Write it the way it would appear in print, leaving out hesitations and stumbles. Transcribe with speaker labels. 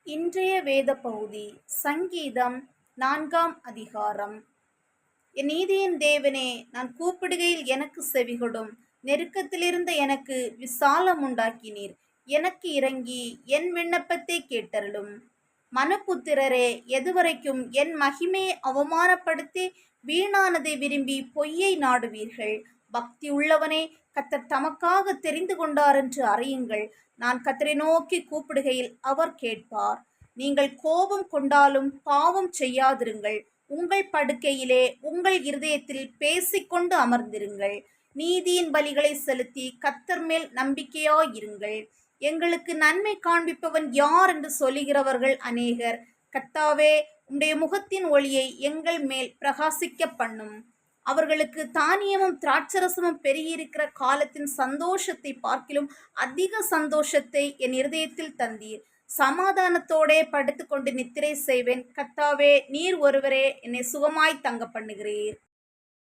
Speaker 1: இன்றைய வேத பகுதி சங்கீதம் 4ஆம் அதிகாரம். என் நீதியின் தேவனே, நான் கூப்பிடுகையில் எனக்கு செவிகொடும். நெருக்கத்திலிருந்த எனக்கு விசாலம் உண்டாக்கினீர். எனக்கு இறங்கி என் விண்ணப்பத்தை கேட்டருளும். மனுபுத்திரரே, எதுவரைக்கும் என் மகிமையை அவமானப்படுத்தி வீணானதை விரும்பி பொய்யை நாடுவீர்கள்? பக்தி உள்ளவனே, கர்த்தர் தமக்காக தெரிந்து கொண்டார் என்று அறியுங்கள். நான் கர்த்தரை நோக்கி கூப்பிடுகையில் அவர் கேட்பார். நீங்கள் கோபம் கொண்டாலும் பாவம் செய்யாதிருங்கள். உங்கள் படுக்கையிலே உங்கள் இருதயத்தில் பேசிக்கொண்டு அமர்ந்திருங்கள். நீதியின் பலிகளை செலுத்தி கர்த்தர் மேல் நம்பிக்கையாயிருங்கள். எங்களுக்கு நன்மை காண்பிப்பவன் யார் என்று சொல்லுகிறவர்கள் அநேகர். கர்த்தாவே, உம்முடைய முகத்தின் ஒளியை எங்கள் மேல் பிரகாசிக்க பண்ணும். அவர்களுக்கு தானியமும் திராட்சரசமும் பெருகியிருக்கிற காலத்தின் சந்தோஷத்தை பார்க்கிலும் அதிக சந்தோஷத்தை என் இருதயத்தில் தந்தீர். சமாதானத்தோடே படுத்துக்கொண்டு நித்திரை செய்வேன். கர்த்தாவே, நீர் ஒருவரே என்னை சுகமாய் தங்க பண்ணுகிறீர்.